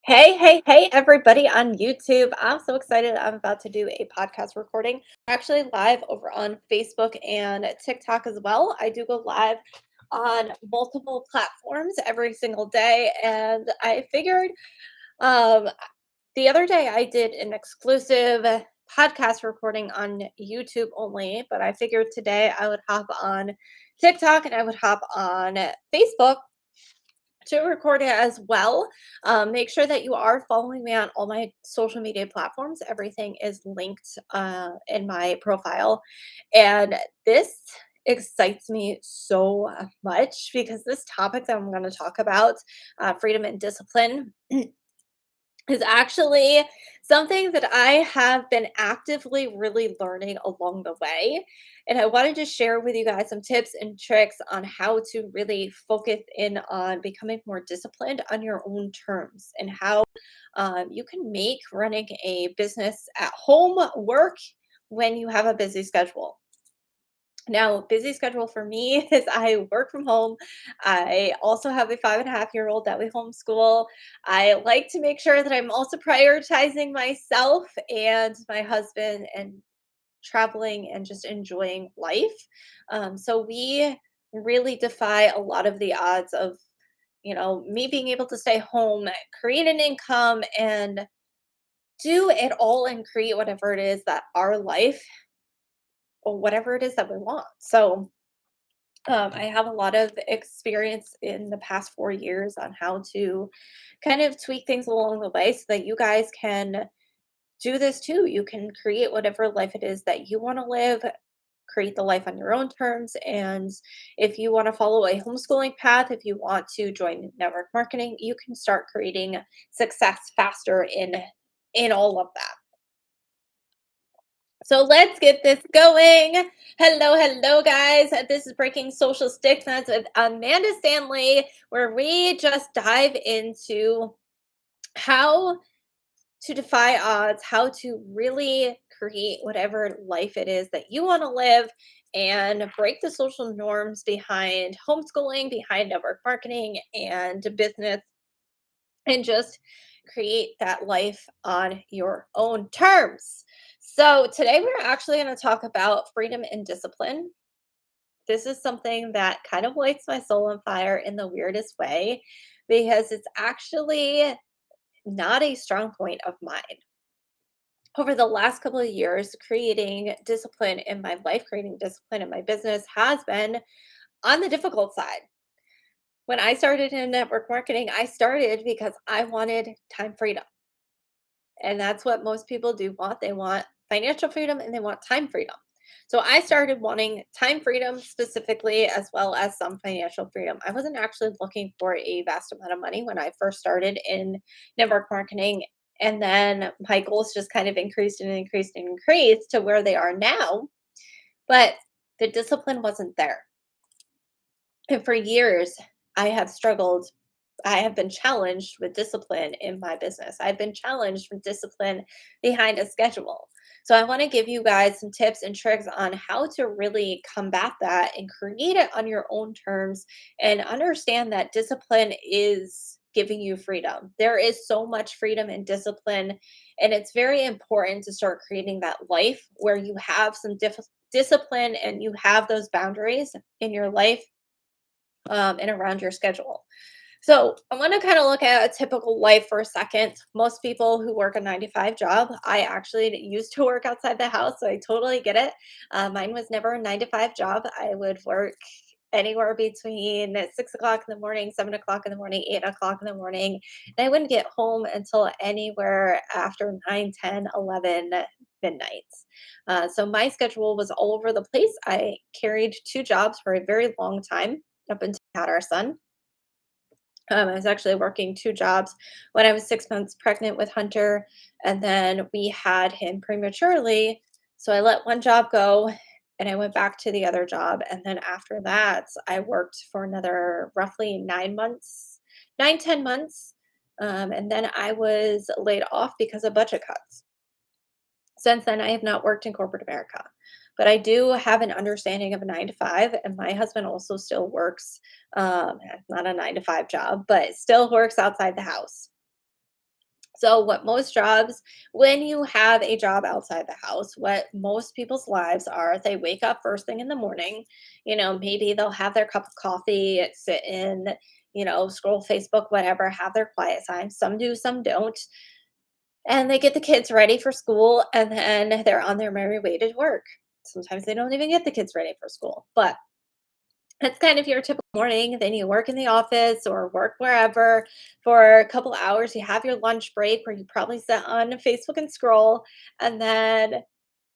Hey, everybody on YouTube. I'm so excited. I'm about to do a podcast recording. Actually, live over on Facebook and TikTok as well. I do go live on multiple platforms every single day. And I figured um, the other day I did an exclusive podcast recording on YouTube only, but I figured today I would hop on TikTok and I would hop on Facebook to record it as well. Make sure that you are following me on all my social media platforms. Everything is linked in my profile. And this excites me so much because this topic that I'm going to talk about, freedom and discipline, is actually something that I have been actively really learning along the way. And I wanted to share with you guys some tips and tricks on how to really focus in on becoming more disciplined on your own terms and how you can make running a business at home work when you have a busy schedule. Now, busy schedule for me is I work from home. I also have a 5.5-year-old that we homeschool. I like to make sure that I'm also prioritizing myself and my husband and traveling and just enjoying life. So we really defy a lot of the odds of, me being able to stay home, create an income, and do it all and create whatever it is that our life or whatever it is that we want. So, I have a lot of experience in the past 4 years on how to kind of tweak things along the way so that you guys can do this too. You can create whatever life it is that you want to live, create the life on your own terms. And if you want to follow a homeschooling path, if you want to join network marketing, you can start creating success faster in all of that. So let's get this going. Hello, guys. This is Breaking Social Stigmas with Amanda Stanley, where we just dive into how to defy odds, how to really create whatever life it is that you want to live and break the social norms behind homeschooling, behind network marketing and business, and just create that life on your own terms. So, today we're actually going to talk about freedom and discipline. This is something that kind of lights my soul on fire in the weirdest way because it's actually not a strong point of mine. Over the last couple of years, creating discipline in my life, creating discipline in my business has been on the difficult side. When I started in network marketing, I started because I wanted time freedom. And that's what most people do want. They want financial freedom and they want time freedom. So I started wanting time freedom specifically, as well as some financial freedom. I wasn't actually looking for a vast amount of money when I first started in network marketing. And then my goals just kind of increased and increased and increased to where they are now. But the discipline wasn't there. And for years, I have struggled. I have been challenged with discipline in my business. I've been challenged with discipline behind a schedule. So, I want to give you guys some tips and tricks on how to really combat that and create it on your own terms and understand that discipline is giving you freedom. There is so much freedom and discipline, and it's very important to start creating that life where you have some discipline and you have those boundaries in your life and around your schedule. So I want to kind of look at a typical life for a second. Most people who work a 9 to 5 job, I actually used to work outside the house, so I totally get it. Mine was never a 9 to 5 job. I would work anywhere between 6 o'clock in the morning, 7 o'clock in the morning, 8 o'clock in the morning. And I wouldn't get home until anywhere after 9, 10, 11 midnight. So my schedule was all over the place. I carried 2 jobs for a very long time up until I had our son. I was actually working 2 jobs when I was 6 months pregnant with Hunter, and then we had him prematurely. So I let one job go and I went back to the other job. And then after that, I worked for another roughly 9 months, 10 months. And then I was laid off because of budget cuts. Since then, I have not worked in corporate America, but I do have an understanding of a 9 to 5, and my husband also still works, not a 9 to 5 job, but still works outside the house. So, what most jobs, when you have a job outside the house, what most people's lives are, they wake up first thing in the morning. Maybe they'll have their cup of coffee, sit in, scroll Facebook, whatever, have their quiet time. Some do, some don't. And they get the kids ready for school, and then they're on their merry way to work. Sometimes they don't even get the kids ready for school, but that's kind of your typical morning. Then you work in the office or work wherever for a couple hours. You have your lunch break where you probably sit on Facebook and scroll, and then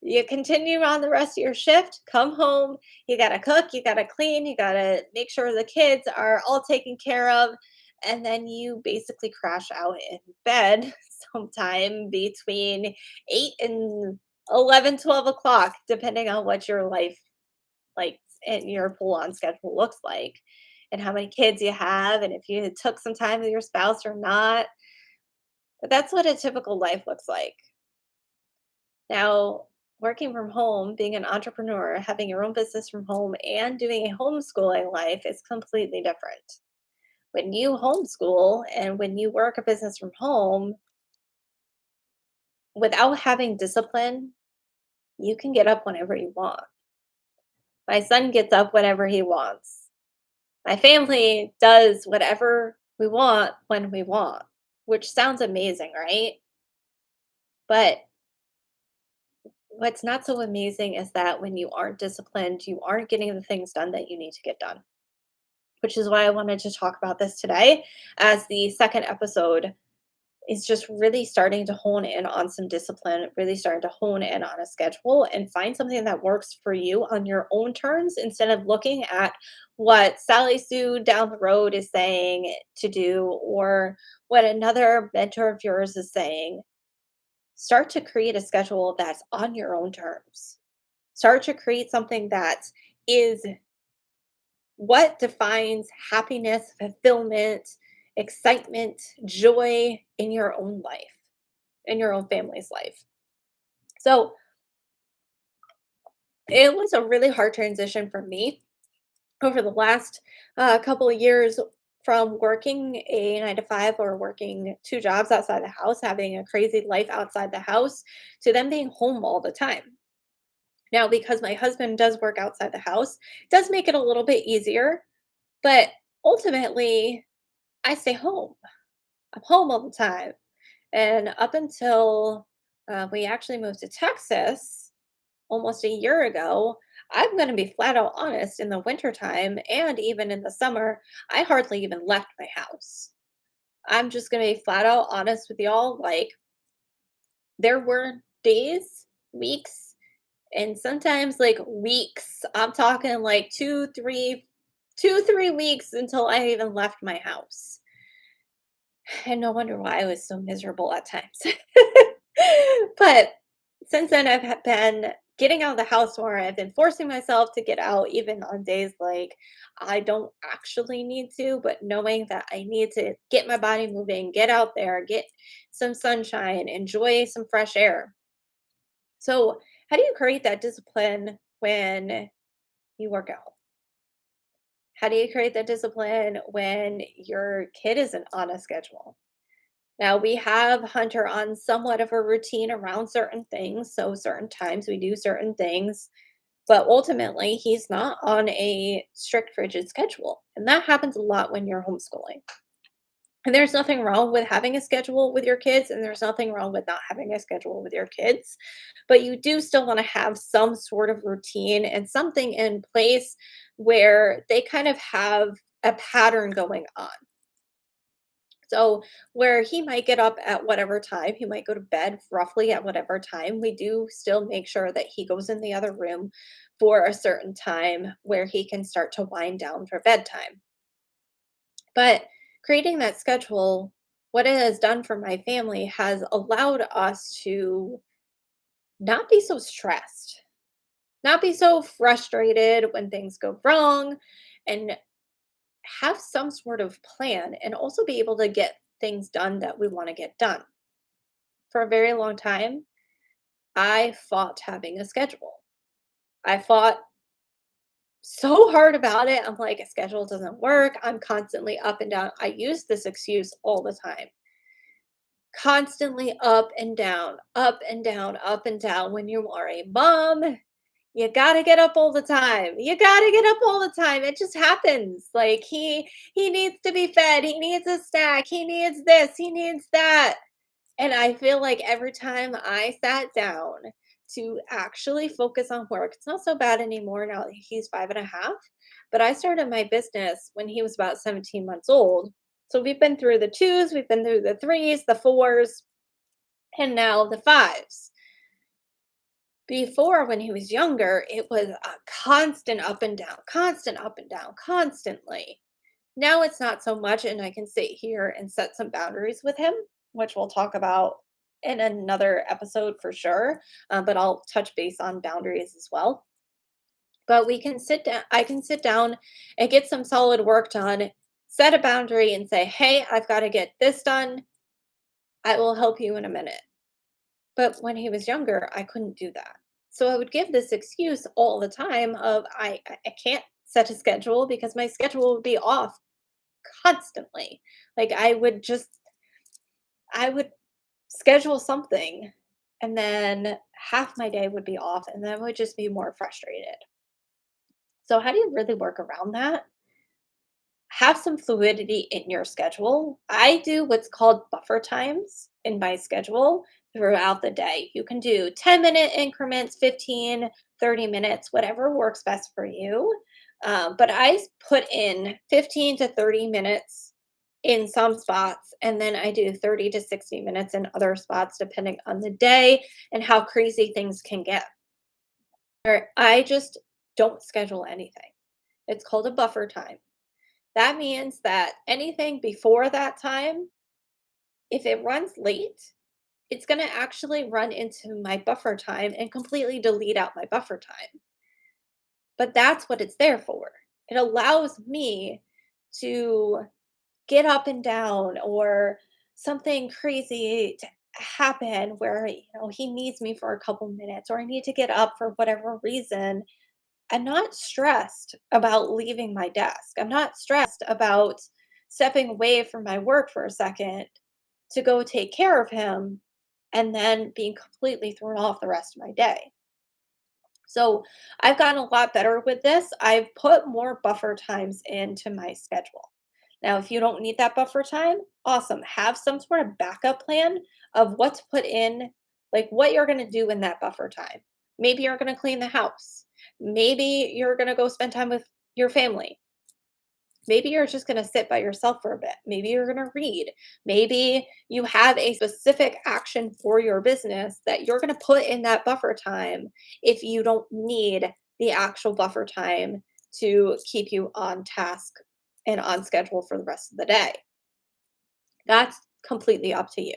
you continue on the rest of your shift, come home, you gotta cook, you gotta clean, you gotta make sure the kids are all taken care of, and then you basically crash out in bed sometime between 8 and 11, 12 o'clock, depending on what your life like and your full on schedule looks like and how many kids you have and if you took some time with your spouse or not. But that's what a typical life looks like. Now, working from home, being an entrepreneur, having your own business from home, and doing a homeschooling life is completely different. When you homeschool and when you work a business from home, without having discipline, you can get up whenever you want. My son gets up whenever he wants. My family does whatever we want when we want, which sounds amazing, right? But what's not so amazing is that when you aren't disciplined, you aren't getting the things done that you need to get done, which is why I wanted to talk about this today as the second episode is just really starting to hone in on some discipline, really starting to hone in on a schedule and find something that works for you on your own terms instead of looking at what Sally Sue down the road is saying to do or what another mentor of yours is saying. Start to create a schedule that's on your own terms. Start to create something that is what defines happiness, fulfillment, excitement, joy in your own life, in your own family's life. So it was a really hard transition for me over the last couple of years from working a 9 to 5 or working two jobs outside the house, having a crazy life outside the house, to them being home all the time. Now, because my husband does work outside the house, it does make it a little bit easier, but ultimately, I stay home. I'm home all the time. And up until we actually moved to Texas almost a year ago, I'm going to be flat out honest in the wintertime and even in the summer, I hardly even left my house. I'm just going to be flat out honest with y'all. Like, there were days, weeks, and sometimes like weeks. I'm talking like 2, 3 weeks until I even left my house. And no wonder why I was so miserable at times. But since then, been getting out of the house more. I've been forcing myself to get out, even on days like I don't actually need to, but knowing that I need to get my body moving, get out there, get some sunshine, enjoy some fresh air. So, how do you create that discipline when you work out? How do you create that discipline when your kid isn't on a schedule? Now we have Hunter on somewhat of a routine around certain things. So certain times we do certain things, but ultimately he's not on a strict, rigid schedule. And that happens a lot when you're homeschooling. And there's nothing wrong with having a schedule with your kids, and there's nothing wrong with not having a schedule with your kids. But you do still want to have some sort of routine and something in place where they kind of have a pattern going on. So, where he might get up at whatever time, he might go to bed roughly at whatever time, we do still make sure that he goes in the other room for a certain time where he can start to wind down for bedtime. But creating that schedule, what it has done for my family has allowed us to not be so stressed, not be so frustrated when things go wrong, and have some sort of plan and also be able to get things done that we want to get done. For a very long time, I fought having a schedule. I fought so hard about it. I'm like, a schedule doesn't work. I'm constantly up and down. I use this excuse all the time. constantly up and down, up and down, up and down. When you are a mom, you gotta get up all the time. You gotta get up all the time. It just happens. Like he needs to be fed. He needs a snack. He needs this. He needs that. And I feel like every time I sat down to actually focus on work, it's not so bad anymore now that he's 5.5. But I started my business when he was about 17 months old. So we've been through the twos, we've been through the threes, the fours, and now the fives. Before, when he was younger, it was a constant up and down, constantly. Now it's not so much, and I can sit here and set some boundaries with him, which we'll talk about in another episode for sure. But I'll touch base on boundaries as well. But we can sit down, I can sit down and get some solid work done, set a boundary and say, hey, I've got to get this done. I will help you in a minute. But when he was younger, I couldn't do that. So I would give this excuse all the time of I can't set a schedule because my schedule would be off constantly. Like I would schedule something and then half my day would be off and then I would just be more frustrated. So how do you really work around that? Have some fluidity in your schedule. I do what's called buffer times in my schedule throughout the day. You can do 10-minute increments, 15, 30 minutes, whatever works best for you. But I put in 15 to 30 minutes in some spots, and then I do 30 to 60 minutes in other spots, depending on the day and how crazy things can get. Or I just don't schedule anything. It's called a buffer time. That means that anything before that time, if it runs late, it's going to actually run into my buffer time and completely delete out my buffer time. But that's what it's there for. It allows me to get up and down or something crazy to happen where he needs me for a couple minutes or I need to get up for whatever reason. I'm not stressed about leaving my desk. I'm not stressed about stepping away from my work for a second to go take care of him and then being completely thrown off the rest of my day. So I've gotten a lot better with this. I've put more buffer times into my schedule. Now, if you don't need that buffer time, awesome. Have some sort of backup plan of what to put in, like what you're going to do in that buffer time. Maybe you're going to clean the house. Maybe you're going to go spend time with your family. Maybe you're just going to sit by yourself for a bit. Maybe you're going to read. Maybe you have a specific action for your business that you're going to put in that buffer time if you don't need the actual buffer time to keep you on task and on schedule for the rest of the day. That's completely up to you.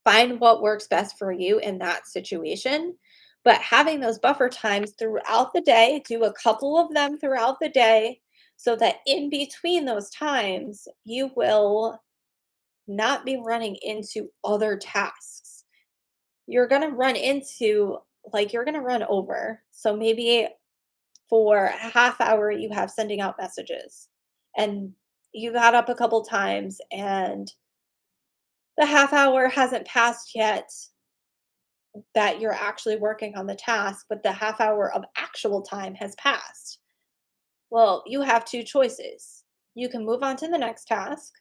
Find what works best for you in that situation. But having those buffer times throughout the day, do a couple of them throughout the day so that in between those times, you will not be running into other tasks. You're going to run into, like, you're going to run over. So maybe for a half hour, you have sending out messages and you got up a couple times and the half hour hasn't passed yet that you're actually working on the task, but the half hour of actual time has passed. Well, you have two choices. You can move on to the next task,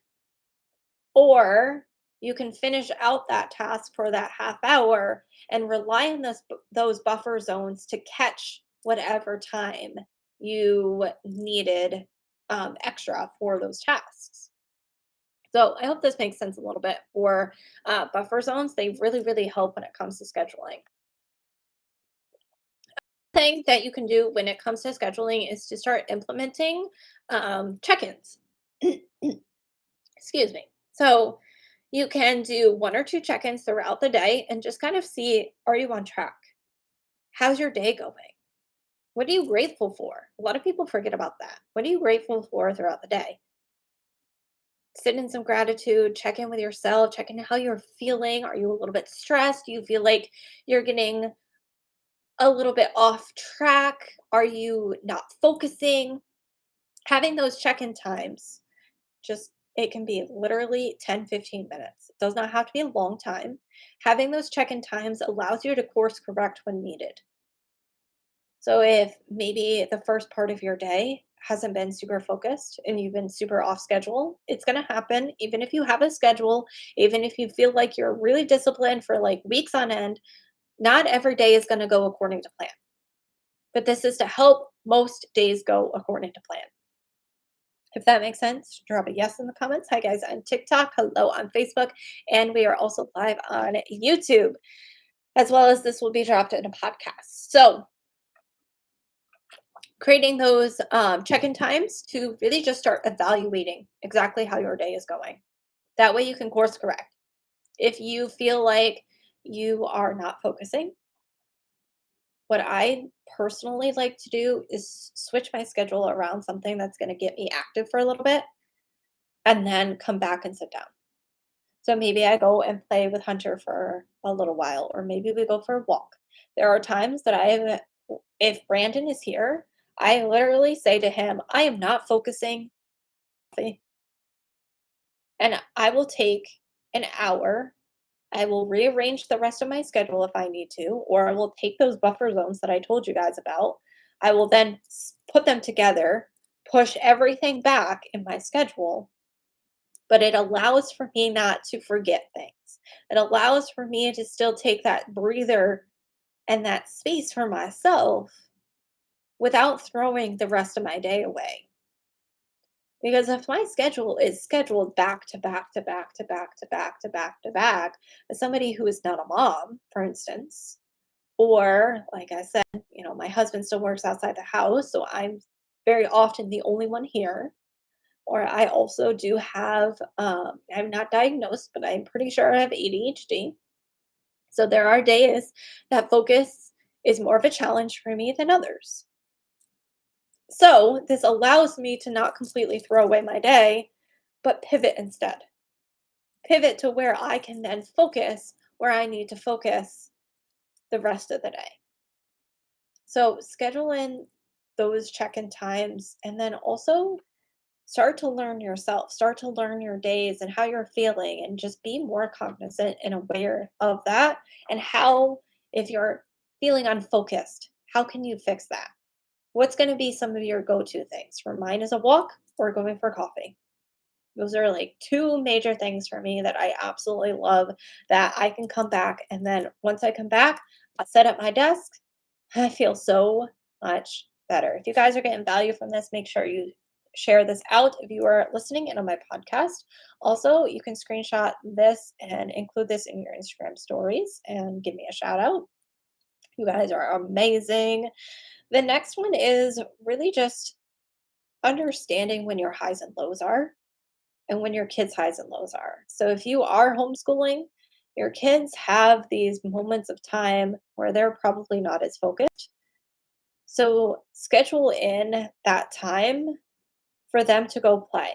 or you can finish out that task for that half hour and rely on those buffer zones to catch whatever time you needed extra for those tasks. So I hope this makes sense a little bit for buffer zones. They really, really help when it comes to scheduling. Thing that you can do when it comes to scheduling is to start implementing check-ins. Excuse me. So you can do one or two check-ins throughout the day and just kind of see, are you on track? How's your day going? What are you grateful for? A lot of people forget about that. What are you grateful for throughout the day? Sit in some gratitude, check in with yourself, check in how you're feeling. Are you a little bit stressed? Do you feel like you're getting a little bit off track? Are you not focusing? Having those check-in times just It can be literally 10, 15 minutes. It does not have to be a long time. Having those check-in times allows you to course correct when needed. So if maybe the first part of your day hasn't been super focused and you've been super off schedule, it's going to happen even if you have a schedule, even if you feel like you're really disciplined for like weeks on end, not every day is going to go according to plan. But this is to help most days go according to plan. If that makes sense, drop a yes in the comments. Hi guys on TikTok, hello on Facebook, and we are also live on YouTube, as well as this will be dropped in a podcast. So creating those check-in times to really just start evaluating exactly how your day is going. That way you can course correct. If you feel like you are not focusing, what I personally like to do is switch my schedule around something that's going to get me active for a little bit and then come back and sit down. So maybe I go and play with Hunter for a little while, or maybe we go for a walk. There are times that if Brandon is here, I literally say to him, I am not focusing, and I will take an hour. I will rearrange the rest of my schedule if I need to, or I will take those buffer zones that I told you guys about. I will then put them together, push everything back in my schedule, but it allows for me not to forget things. It allows for me to still take that breather and that space for myself without throwing the rest of my day away. Because if my schedule is scheduled back to back to back to back to back to back to back, as somebody who is not a mom, for instance, or like I said, my husband still works outside the house, so I'm very often the only one here. Or I also do have, I'm not diagnosed, but I'm pretty sure I have ADHD. So there are days that focus is more of a challenge for me than others. So this allows me to not completely throw away my day, but pivot instead. Pivot to where I can then focus where I need to focus the rest of the day. So schedule in those check-in times and then also start to learn yourself, start to learn your days and how you're feeling, and just be more cognizant and aware of that. And how, if you're feeling unfocused, how can you fix that? What's going to be some of your go to things? For mine is a walk or going for coffee. Those are like two major things for me that I absolutely love, that I can come back. And then once I come back, I'll set up my desk. I feel so much better. If you guys are getting value from this, make sure you share this out if you are listening in on my podcast. Also, you can screenshot this and include this in your Instagram stories and give me a shout out. You guys are amazing. The next one is really just understanding when your highs and lows are and when your kids' highs and lows are. So if you are homeschooling, your kids have these moments of time where they're probably not as focused. So schedule in that time for them to go play,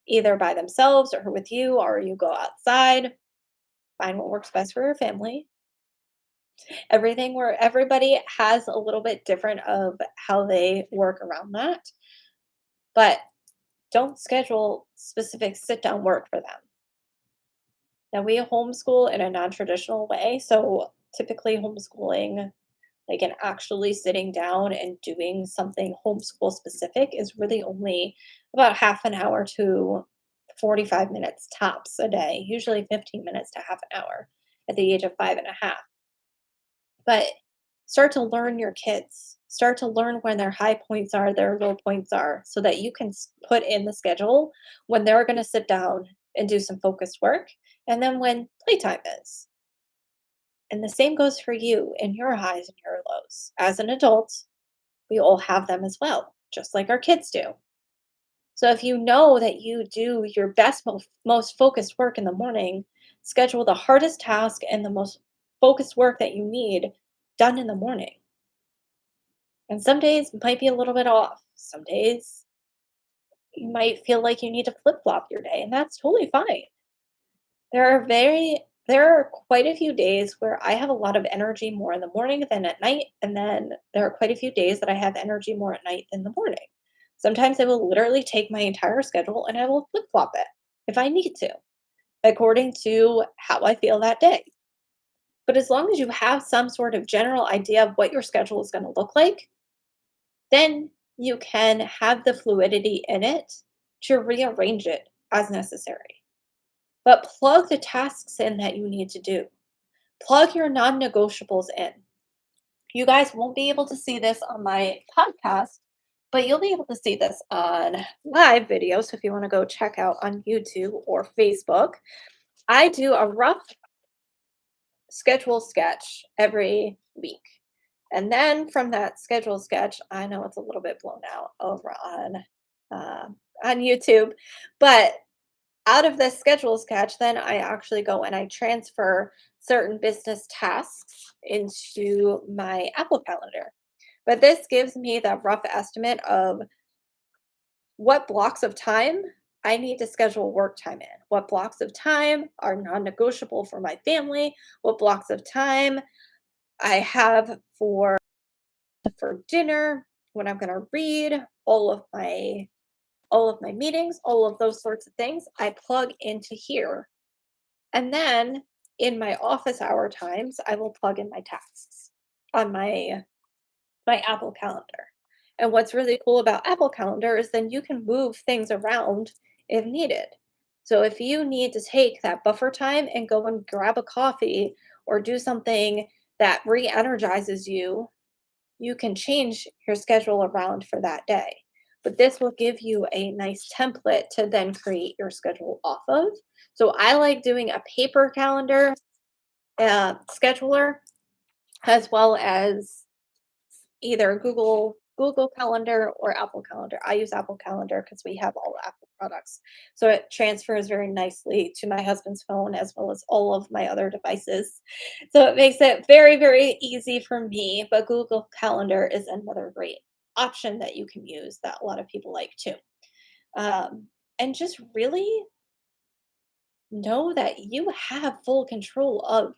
either by themselves or with you, or you go outside. Find what works best for your family. Everything where everybody has a little bit different of how they work around that. But don't schedule specific sit down work for them. Now, we homeschool in a non traditional way. So, typically, homeschooling, like and actually sitting down and doing something homeschool specific, is really only about half an hour to 45 minutes tops a day, usually 15 minutes to half an hour at the age of 5.5. But start to learn your kids. Start to learn when their high points are, their low points are, so that you can put in the schedule when they're going to sit down and do some focused work, and then when playtime is. And the same goes for you in your highs and your lows. As an adult, we all have them as well, just like our kids do. So if you know that you do your best, most focused work in the morning, schedule the hardest task and the most focused work that you need done in the morning. And some days might be a little bit off. Some days you might feel like you need to flip flop your day, and that's totally fine. There are quite a few days where I have a lot of energy more in the morning than at night, and then there are quite a few days that I have energy more at night than the morning. Sometimes I will literally take my entire schedule and I will flip flop it if I need to, according to how I feel that day. But as long as you have some sort of general idea of what your schedule is going to look like, then you can have the fluidity in it to rearrange it as necessary. But plug the tasks in that you need to do. Plug your non negotiables in. You guys won't be able to see this on my podcast, but you'll be able to see this on live video. So if you want to go check out on YouTube or Facebook, I do a rough schedule sketch every week. And then from that schedule sketch, I know it's a little bit blown out over uh, on YouTube, but out of this schedule sketch, then I actually go and I transfer certain business tasks into my Apple Calendar. But this gives me that rough estimate of what blocks of time I need to schedule work time in, what blocks of time are non negotiable for my family, what blocks of time I have for dinner, when I'm going to read, all of my meetings, all of those sorts of things, I plug into here. And then in my office hour times, I will plug in my tasks on my Apple Calendar. And what's really cool about Apple Calendar is then you can move things around if needed. So if you need to take that buffer time and go and grab a coffee or do something that re-energizes you, you can change your schedule around for that day. But this will give you a nice template to then create your schedule off of. So I like doing a paper calendar scheduler as well as either Google Calendar or Apple Calendar. I use Apple Calendar because we have all Apple products. So it transfers very nicely to my husband's phone as well as all of my other devices. So it makes it very, very easy for me. But Google Calendar is another great option that you can use that a lot of people like too. Um, and just really know that you have full control of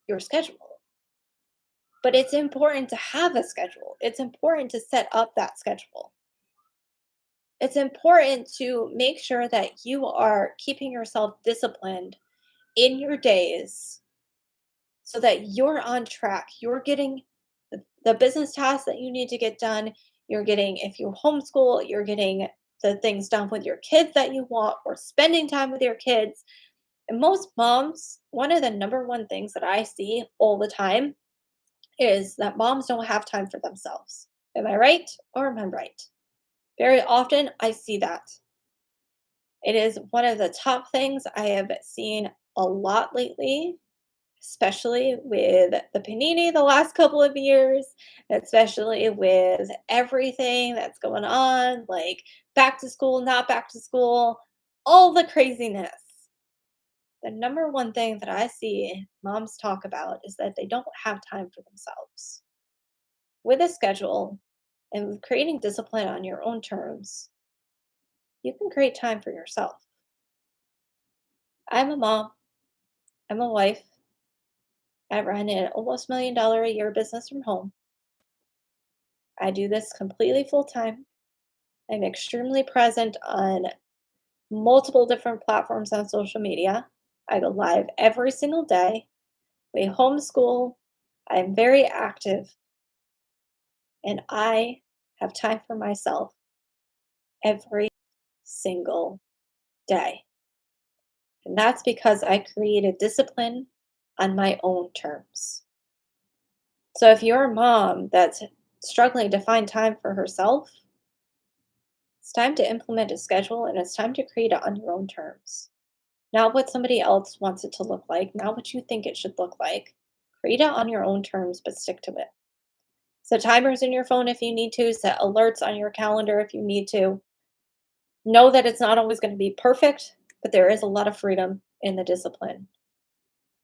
your schedule. But it's important to have a schedule. It's important to set up that schedule. It's important to make sure that you are keeping yourself disciplined in your days so that you're on track. You're getting the business tasks that you need to get done. You're getting, if you homeschool, you're getting the things done with your kids that you want or spending time with your kids. And most moms, one of the number one things that I see all the time is that moms don't have time for themselves. Am I right or am I right? Very often I see that. It is one of the top things I have seen a lot lately, especially with the panini the last couple of years, especially with everything that's going on, like back to school, not back to school, all the craziness. The number one thing that I see moms talk about is that they don't have time for themselves. With a schedule and with creating discipline on your own terms, you can create time for yourself. I'm a mom, I'm a wife, I run an almost $1 million a year business from home. I do this completely full time. I'm extremely present on multiple different platforms on social media. I go live every single day. We homeschool. I'm very active and I have time for myself every single day. And that's because I created discipline on my own terms. So if you're a mom that's struggling to find time for herself, it's time to implement a schedule and it's time to create it on your own terms. Not what somebody else wants it to look like, not what you think it should look like. Create it on your own terms, but stick to it. Set timers in your phone if you need to, set alerts on your calendar if you need to. Know that it's not always going to be perfect, but there is a lot of freedom in the discipline.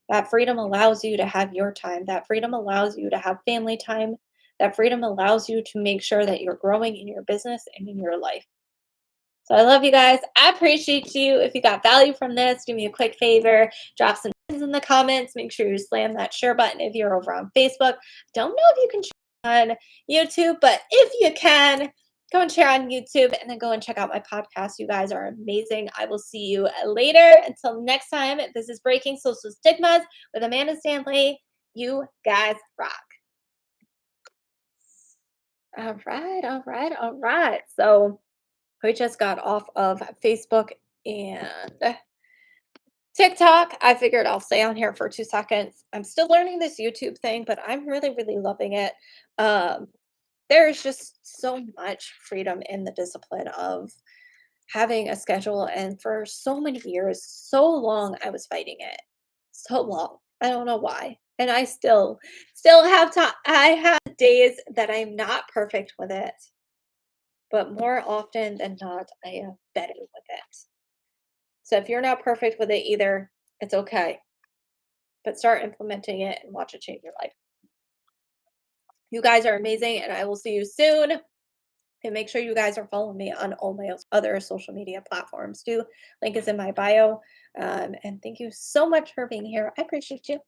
That freedom allows you to have your time. That freedom allows you to have family time. That freedom allows you to make sure that you're growing in your business and in your life. So I love you guys. I appreciate you. If you got value from this, do me a quick favor, drop some things in the comments. Make sure you slam that share button if you're over on Facebook. Don't know if you can share on YouTube, but if you can, go and share on YouTube, and then go and check out my podcast. You guys are amazing. I will see you later. Until next time, this is Breaking Social Stigmas with Amanda Stanley. You guys rock. All right, all right, all right. So we just got off of Facebook and TikTok. I figured I'll stay on here for 2 seconds. I'm still learning this YouTube thing, but I'm really, really loving it. Um, there's just so much freedom in the discipline of having a schedule. And for so many years, so long, I was fighting it. So long. I don't know why. And I still have time. I have days that I'm not perfect with it, but more often than not, I am better with it. So if you're not perfect with it either, it's okay. But start implementing it and watch it change your life. You guys are amazing, and I will see you soon. And make sure you guys are following me on all my other social media platforms too. Link is in my bio. And thank you so much for being here. I appreciate you.